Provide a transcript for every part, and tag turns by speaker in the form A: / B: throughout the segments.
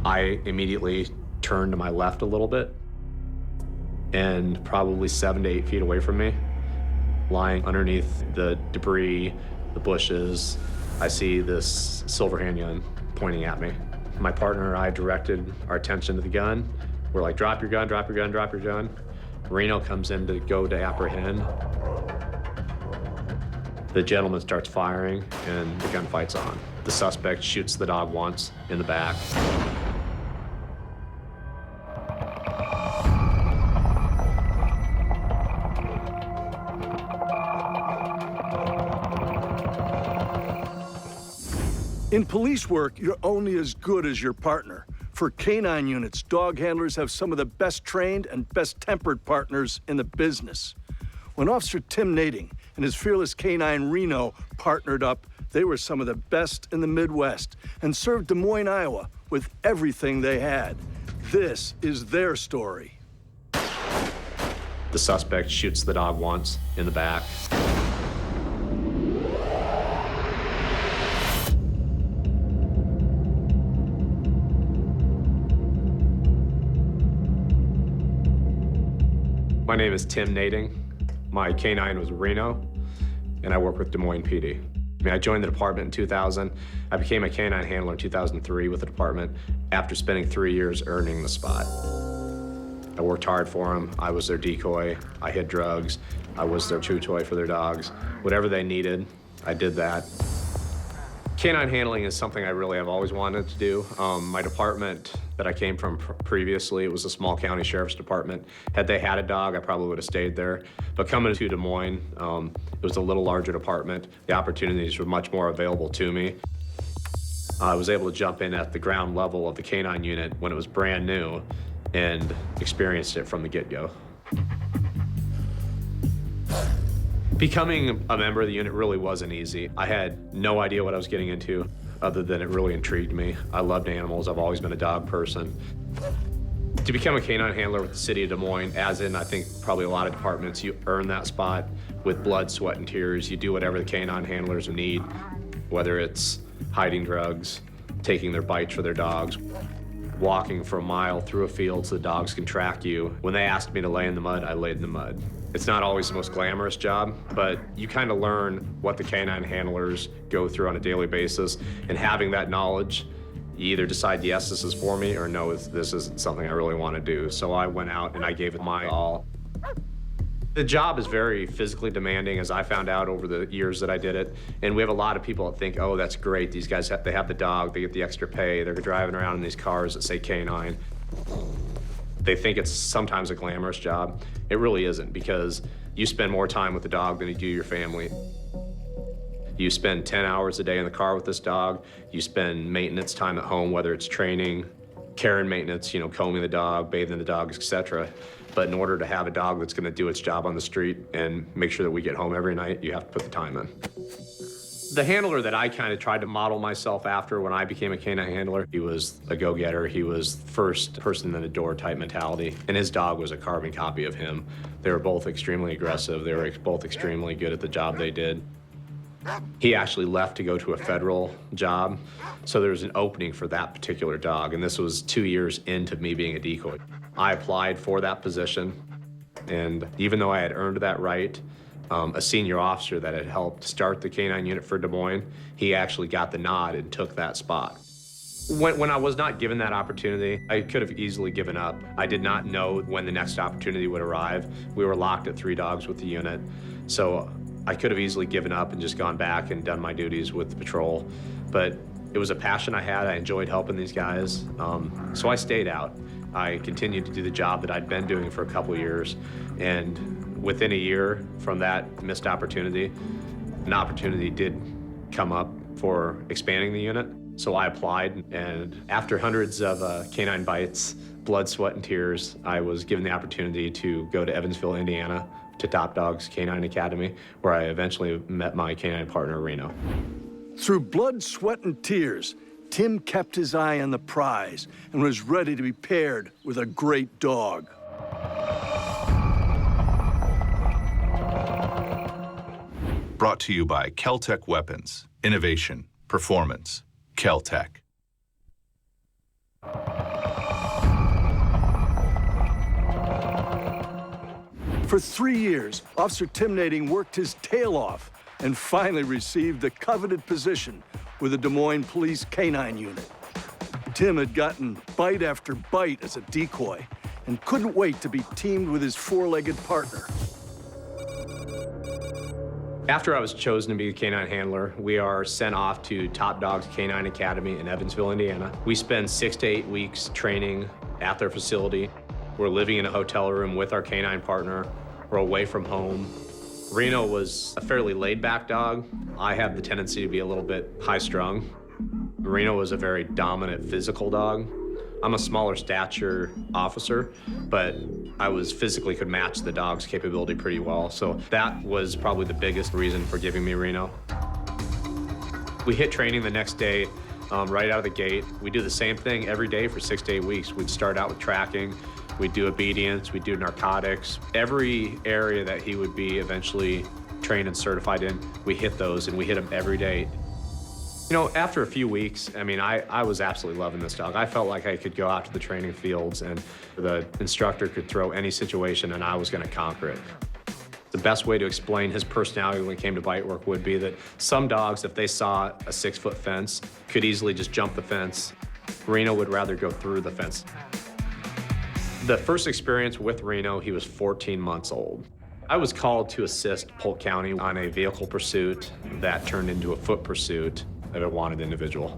A: I immediately turned to my left a little bit, and probably 7 to 8 feet away from me, lying underneath the debris, the bushes, I see this silver handgun pointing at me. My partner and I directed our attention to the gun. We're like, drop your gun, drop your gun, drop your gun. Reno comes in to go to apprehend. The gentleman starts firing, and the gunfight's on. The suspect shoots the dog once in the back.
B: In police work, you're only as good as your partner. For K-9 units, dog handlers have some of the best trained and best tempered partners in the business. When Officer Tim Nading and his fearless K-9 Reno partnered up, they were some of the best in the Midwest and served Des Moines, Iowa with everything they had. This is their story.
A: The suspect shoots the dog once in the back. My name is Tim Nading. My K-9 was Reno, and I work with Des Moines PD. I joined the department in 2000. I became a K-9 handler in 2003 with the department after spending 3 years earning the spot. I worked hard for them. I was their decoy. I hid drugs. I was their chew toy for their dogs. Whatever they needed, I did that. K-9 handling is something I really have always wanted to do. My department that I came from previously, it was a small county sheriff's department. Had they had a dog, I probably would have stayed there. But coming to Des Moines, it was a little larger department. The opportunities were much more available to me. I was able to jump in at the ground level of the K-9 unit when it was brand new and experienced it from the get-go. Becoming a member of the unit really wasn't easy. I had no idea what I was getting into, other than it really intrigued me. I loved animals. I've always been a dog person. To become a K-9 handler with the city of Des Moines, as in I think probably a lot of departments, you earn that spot with blood, sweat, and tears. You do whatever the K-9 handlers need, whether it's hiding drugs, taking their bites for their dogs, walking for a mile through a field so the dogs can track you. When they asked me to lay in the mud, I laid in the mud. It's not always the most glamorous job, but you kind of learn what the K-9 handlers go through on a daily basis, and having that knowledge, you either decide, yes, this is for me, or no, this isn't something I really want to do. So I went out and I gave it my all. The job is very physically demanding, as I found out over the years that I did it. And we have a lot of people that think, oh, that's great. These guys, they have the dog, they get the extra pay, they're driving around in these cars that say K-9. They think it's sometimes a glamorous job. It really isn't, because you spend more time with the dog than you do your family. You spend 10 hours a day in the car with this dog. You spend maintenance time at home, whether it's training, care and maintenance, combing the dog, bathing the dog, etc. But in order to have a dog that's going to do its job on the street and make sure that we get home every night, you have to put the time in. The handler that I kind of tried to model myself after when I became a K-9 handler, he was a go-getter. He was first person in the door type mentality, and his dog was a carbon copy of him. They were both extremely aggressive. They were both extremely good at the job they did. He actually left to go to a federal job, so there was an opening for that particular dog, and this was 2 years into me being a decoy. I applied for that position, and even though I had earned that right, a senior officer that had helped start the K-9 unit for Des Moines, he actually got the nod and took that spot. When I was not given that opportunity, I could have easily given up. I did not know when the next opportunity would arrive. We were locked at 3 dogs with the unit, so I could have easily given up and just gone back and done my duties with the patrol. But it was a passion I had. I enjoyed helping these guys, so I stayed out. I continued to do the job that I'd been doing for a couple years, and within a year from that missed opportunity, an opportunity did come up for expanding the unit. So I applied, and after hundreds of K-9 bites, blood, sweat, and tears, I was given the opportunity to go to Evansville, Indiana, to Top Dog's K-9 Academy, where I eventually met my K-9 partner, Reno.
B: Through blood, sweat, and tears, Tim kept his eye on the prize and was ready to be paired with a great dog.
C: Brought to you by Kel-Tec Weapons. Innovation, performance, Kel-Tec.
B: For 3 years, Officer Tim Nading worked his tail off and finally received the coveted position with the Des Moines Police K-9 unit. Tim had gotten bite after bite as a decoy and couldn't wait to be teamed with his four-legged partner.
A: After I was chosen to be a K-9 handler, we are sent off to Top Dogs K-9 Academy in Evansville, Indiana. We spend 6 to 8 weeks training at their facility. We're living in a hotel room with our K-9 partner. We're away from home. Reno was a fairly laid-back dog. I have the tendency to be a little bit high-strung. Reno was a very dominant physical dog. I'm a smaller stature officer, but I physically could match the dog's capability pretty well. So that was probably the biggest reason for giving me Reno. We hit training the next day, right out of the gate. We do the same thing every day for 6 to 8 weeks. We'd start out with tracking, we'd do obedience, we'd do narcotics. Every area that he would be eventually trained and certified in, we hit those, and we hit him every day. You know, after a few weeks, I mean, I was absolutely loving this dog. I felt like I could go out to the training fields and the instructor could throw any situation and I was gonna conquer it. The best way to explain his personality when it came to bite work would be that some dogs, if they saw a 6-foot fence, could easily just jump the fence. Reno would rather go through the fence. The first experience with Reno, he was 14 months old. I was called to assist Polk County on a vehicle pursuit that turned into a foot pursuit of a wanted individual.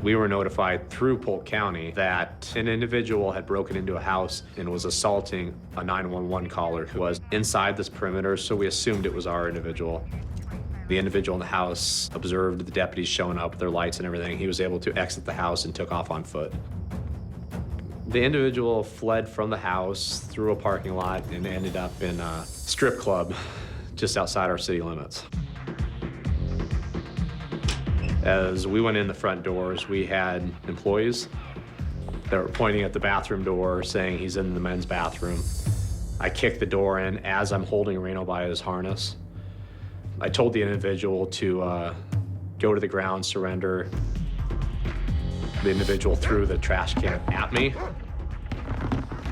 A: We were notified through Polk County that an individual had broken into a house and was assaulting a 911 caller who was inside this perimeter, so we assumed it was our individual. The individual in the house observed the deputies showing up with their lights and everything. He was able to exit the house and took off on foot. The individual fled from the house through a parking lot and ended up in a strip club just outside our city limits. As we went in the front doors, we had employees that were pointing at the bathroom door saying he's in the men's bathroom. I kicked the door in as I'm holding Reno by his harness. I told the individual to go to the ground, surrender. The individual threw the trash can at me.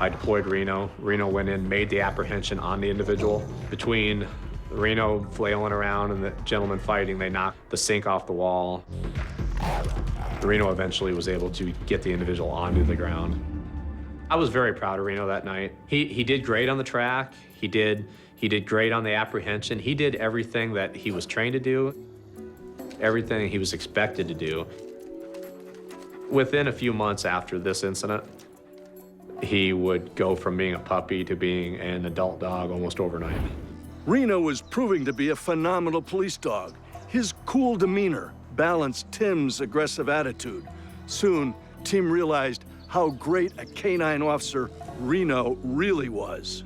A: I deployed Reno. Reno went in, made the apprehension on the individual. Between Reno flailing around and the gentleman fighting, they knocked the sink off the wall. Reno eventually was able to get the individual onto the ground. I was very proud of Reno that night. He did great on the track. He did great on the apprehension. He did everything that he was trained to do, everything he was expected to do. Within a few months after this incident, he would go from being a puppy to being an adult dog almost overnight.
B: Reno was proving to be a phenomenal police dog. His cool demeanor balanced Tim's aggressive attitude. Soon, Tim realized how great a K-9 officer Reno really was.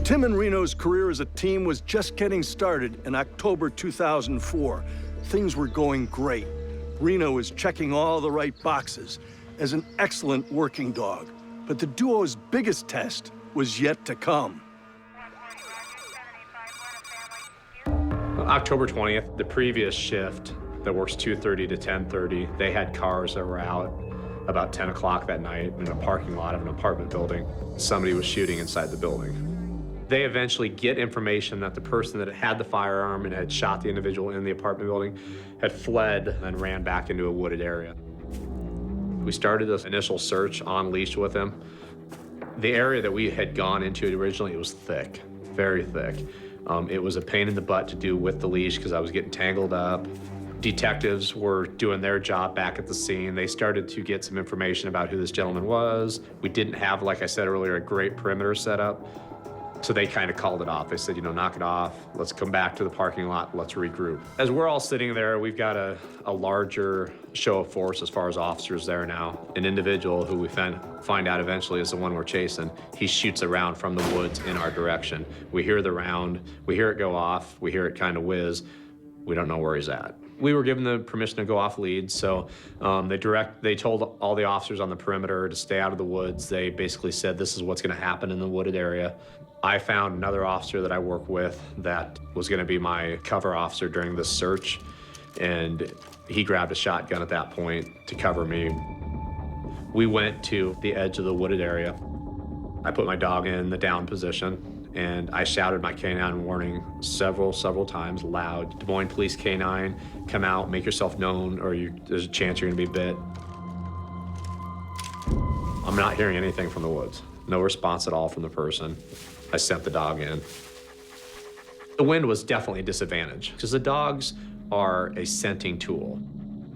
B: Tim and Reno's career as a team was just getting started in October 2004. Things were going great. Reno was checking all the right boxes as an excellent working dog. But the duo's biggest test was yet to come.
A: October 20th, the previous shift that works 2:30 to 10:30, they had cars that were out about 10 o'clock that night in a parking lot of an apartment building. Somebody was shooting inside the building. They eventually get information that the person that had the firearm and had shot the individual in the apartment building had fled and ran back into a wooded area. We started this initial search on leash with him. The area that we had gone into originally, it was thick, very thick. It was a pain in the butt to do with the leash because I was getting tangled up. Detectives were doing their job back at the scene. They started to get some information about who this gentleman was. We didn't have, like I said earlier, a great perimeter set up. So they kind of called it off. They said, you know, knock it off. Let's come back to the parking lot. Let's regroup. As we're all sitting there, we've got a larger show of force as far as officers there now. An individual who we find out eventually is the one we're chasing. He shoots a round from the woods in our direction. We hear the round. We hear it go off. We hear it kind of whiz. We don't know where he's at. We were given the permission to go off lead, so they told all the officers on the perimeter to stay out of the woods. They basically said this is what's going to happen in the wooded area. I found another officer that I work with that was going to be my cover officer during this search, and he grabbed a shotgun at that point to cover me. We went to the edge of the wooded area. I put my dog in the down position, and I shouted my K-9 warning several times loud. Des Moines Police K-9, come out, make yourself known, or there's a chance you're gonna be bit. I'm not hearing anything from the woods. No response at all from the person. I sent the dog in. The wind was definitely a disadvantage because the dogs are a scenting tool.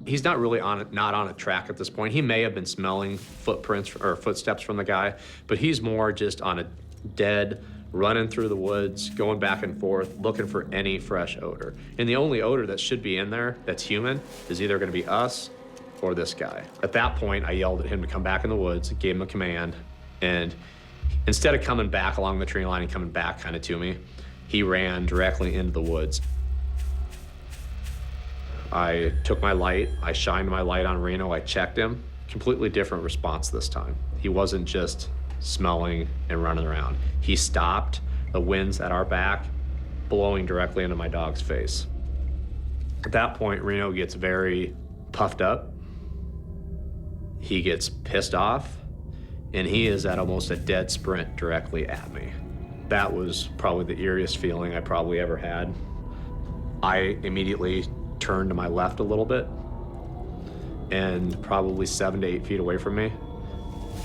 A: He's not really not on a track at this point. He may have been smelling footprints or footsteps from the guy, but he's more just on a dead, running through the woods, going back and forth, looking for any fresh odor. And the only odor that should be in there that's human is either gonna be us or this guy. At that point, I yelled at him to come back in the woods, gave him a command, and instead of coming back along the tree line and coming back kind of to me, he ran directly into the woods. I took my light, I shined my light on Reno, I checked him. Completely different response this time. He wasn't just smelling and running around. He stopped, the wind's at our back, blowing directly into my dog's face. At that point, Reno gets very puffed up. He gets pissed off, and he is at almost a dead sprint directly at me. That was probably the eeriest feeling I probably ever had. I immediately turned to my left a little bit, and probably 7 to 8 feet away from me,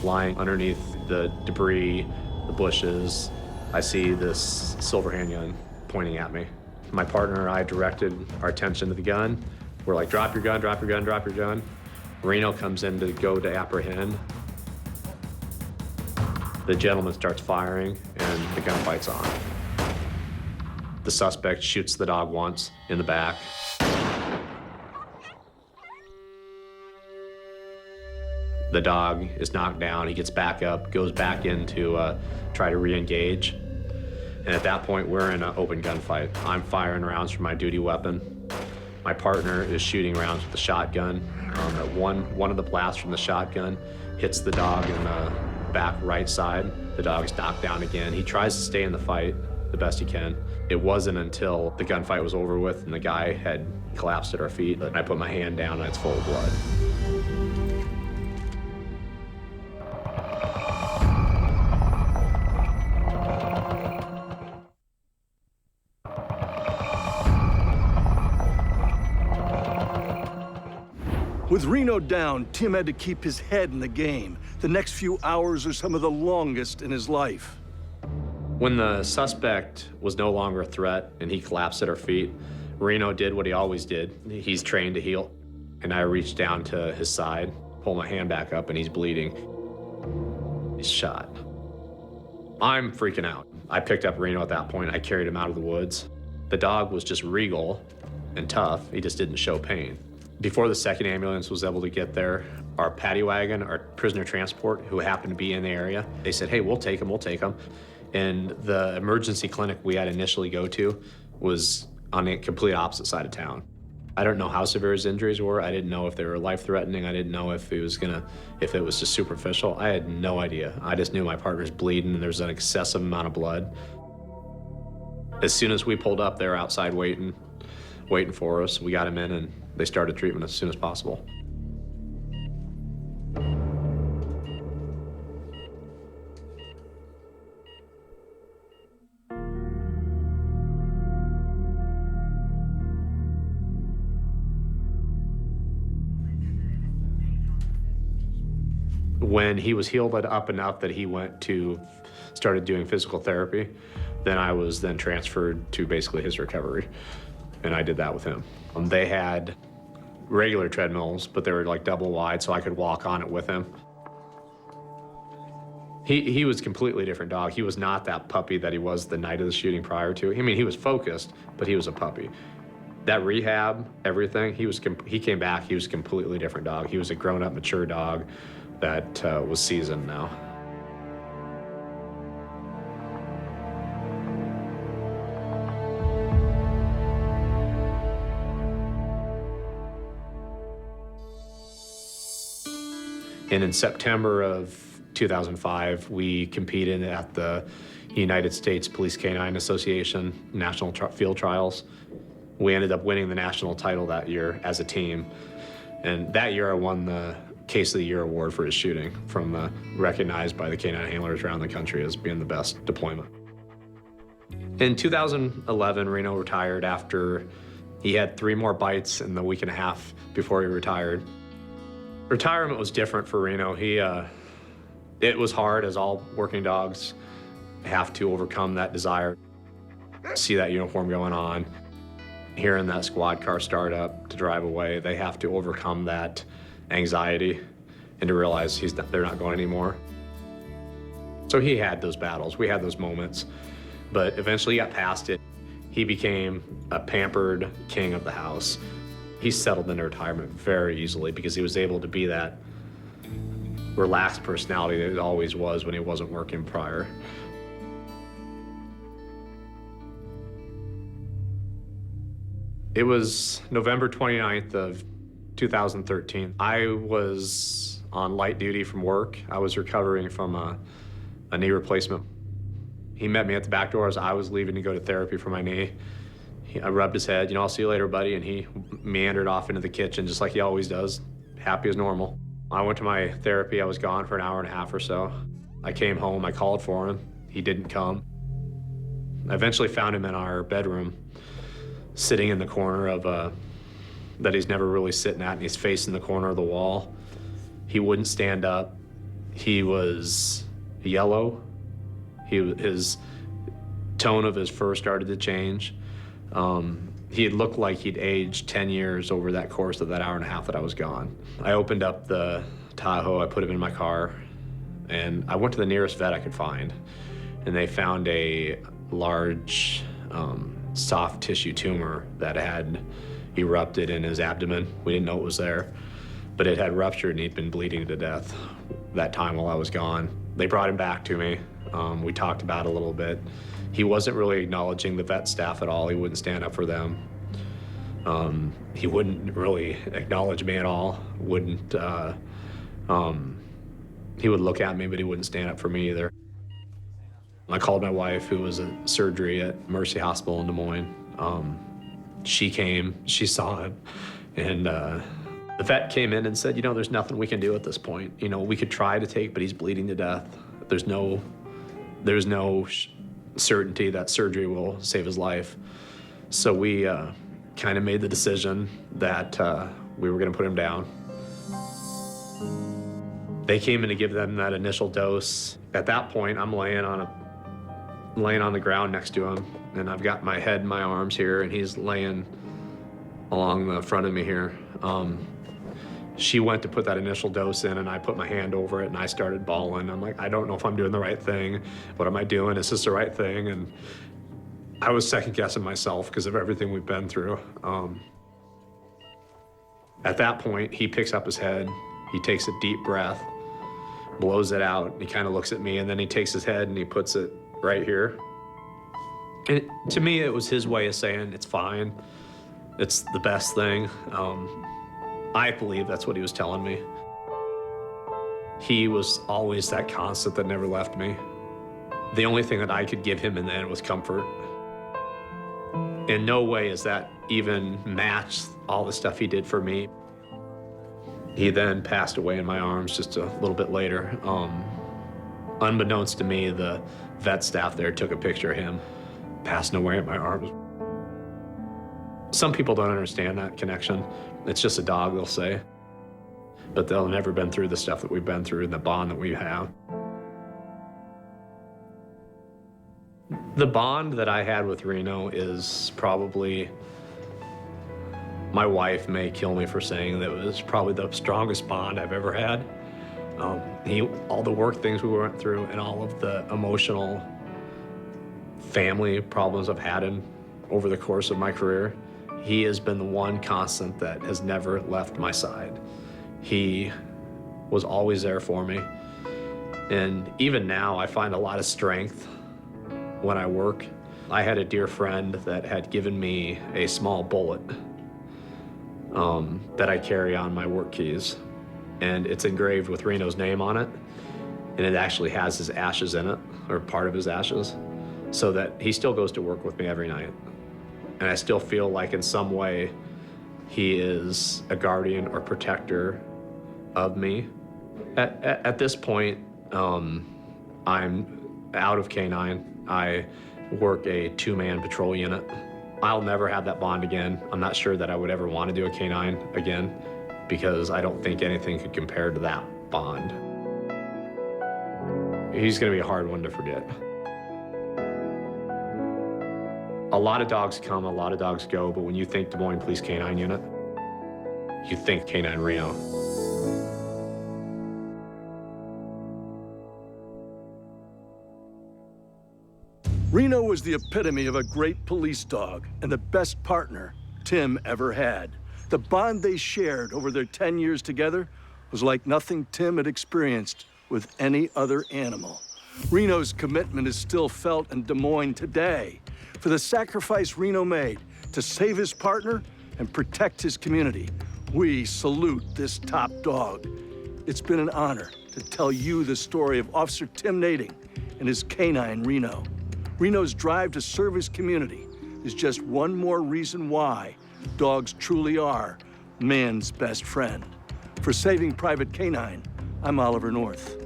A: lying underneath the debris, the bushes, I see this silver handgun pointing at me. My partner and I directed our attention to the gun. We're like, drop your gun, drop your gun, drop your gun. Reno comes in to go to apprehend. The gentleman starts firing, and the gunfight's on. The suspect shoots the dog once in the back. The dog is knocked down, he gets back up, goes back in to try to re-engage. And at that point, we're in an open gunfight. I'm firing rounds from my duty weapon. My partner is shooting rounds with the shotgun. One of the blasts from the shotgun hits the dog in the back right side. The dog's knocked down again. He tries to stay in the fight the best he can. It wasn't until the gunfight was over with and the guy had collapsed at our feet that I put my hand down and it's full of blood.
B: With Reno down, Tim had to keep his head in the game. The next few hours are some of the longest in his life.
A: When the suspect was no longer a threat and he collapsed at our feet, Reno did what he always did. He's trained to heal. And I reached down to his side, pull my hand back up, and he's bleeding. He's shot. I'm freaking out. I picked up Reno at that point. I carried him out of the woods. The dog was just regal and tough. He just didn't show pain. Before the second ambulance was able to get there, our paddy wagon, our prisoner transport, who happened to be in the area, they said, hey, we'll take him, we'll take him. And the emergency clinic we had initially go to was on the complete opposite side of town. I don't know how severe his injuries were. I didn't know if they were life-threatening. I didn't know if it was just superficial. I had no idea. I just knew my partner's bleeding and there's an excessive amount of blood. As soon as we pulled up, they were outside waiting for us. We got him in and they started treatment as soon as possible. When he was healed up enough that he started doing physical therapy, then I was then transferred to basically his recovery. And I did that with him. They had regular treadmills, but they were like double wide, so I could walk on it with him. He was a completely different dog. He was not that puppy that he was the night of the shooting prior to. I mean, he was focused, but he was a puppy. That rehab, everything, he came back, he was a completely different dog. He was a grown-up, mature dog that was seasoned now. And in September of 2005, we competed at the United States Police K-9 Association National Field Trials. We ended up winning the national title that year as a team. And that year I won the Case of the Year award for his shooting, recognized by the K-9 handlers around the country as being the best deployment. In 2011, Reno retired after he had 3 more bites in the week and a half before he retired. Retirement was different for Reno. It was hard, as all working dogs have to overcome that desire. See that uniform going on, hearing that squad car start up to drive away, they have to overcome that anxiety and to realize they're not going anymore. So he had those battles, we had those moments, but eventually he got past it. He became a pampered king of the house. He settled into retirement very easily because he was able to be that relaxed personality that he always was when he wasn't working prior. It was November 29th of 2013. I was on light duty from work. I was recovering from a knee replacement. He met me at the back door as I was leaving to go to therapy for my knee. I rubbed his head, I'll see you later, buddy, and he meandered off into the kitchen just like he always does, happy as normal. I went to my therapy. I was gone for an hour and a half or so. I came home, I called for him. He didn't come. I eventually found him in our bedroom, sitting in the corner of that he's never really sitting at, and he's facing the corner of the wall. He wouldn't stand up. He was yellow. His tone of his fur started to change. He had looked like he'd aged 10 years over that course of that hour and a half that I was gone. I opened up the Tahoe, I put him in my car, and I went to the nearest vet I could find, and they found a large soft tissue tumor that had erupted in his abdomen. We didn't know it was there, but it had ruptured and he'd been bleeding to death that time while I was gone. They brought him back to me. We talked about it a little bit. He wasn't really acknowledging the vet staff at all. He wouldn't stand up for them. He wouldn't really acknowledge me at all. He would look at me, but he wouldn't stand up for me either. I called my wife, who was at surgery at Mercy Hospital in Des Moines. She came, she saw him, and the vet came in and said, there's nothing we can do at this point. We could try to take, but he's bleeding to death. There's no certainty that surgery will save his life. So we kind of made the decision that we were going to put him down. They came in to give them that initial dose. At that point, I'm laying on the ground next to him, and I've got my head in my arms here, and he's laying along the front of me here. She went to put that initial dose in, and I put my hand over it, and I started bawling. I'm like, I don't know if I'm doing the right thing. What am I doing? Is this the right thing? And I was second-guessing myself because of everything we've been through. At that point, he picks up his head, he takes a deep breath, blows it out, and he kind of looks at me, and then he takes his head and he puts it right here. And to me, it was his way of saying, it's fine, it's the best thing. I believe that's what he was telling me. He was always that constant that never left me. The only thing that I could give him in the end was comfort. In no way is that even matched all the stuff he did for me. He then passed away in my arms just a little bit later. Unbeknownst to me, the vet staff there took a picture of him passing away in my arms. Some people don't understand that connection. It's just a dog, they'll say. But they'll have never been through the stuff that we've been through and the bond that we have. The bond that I had with Reno is probably, my wife may kill me for saying that it was probably the strongest bond I've ever had. All the work things we went through and all of the emotional family problems I've had over the course of my career, he has been the one constant that has never left my side. He was always there for me. And even now, I find a lot of strength when I work. I had a dear friend that had given me a small bullet that I carry on my work keys. and it's engraved with Reno's name on it, and it actually has his ashes in it, or part of his ashes, so that he still goes to work with me every night. And I still feel like in some way he is a guardian or protector of me. At this point, I'm out of K-9. I work a 2-man patrol unit. I'll never have that bond again. I'm not sure that I would ever want to do a K-9 again, because I don't think anything could compare to that bond. He's gonna be a hard one to forget. A lot of dogs come, a lot of dogs go, but when you think Des Moines Police K-9 Unit, you think K-9 Reno.
B: Reno was the epitome of a great police dog and the best partner Tim ever had. The bond they shared over their 10 years together was like nothing Tim had experienced with any other animal. Reno's commitment is still felt in Des Moines today for the sacrifice Reno made to save his partner and protect his community. We salute this top dog. It's been an honor to tell you the story of Officer Tim Nading and his K-9 Reno. Reno's drive to serve his community is just one more reason why dogs truly are man's best friend. For Saving Private K-9, I'm Oliver North.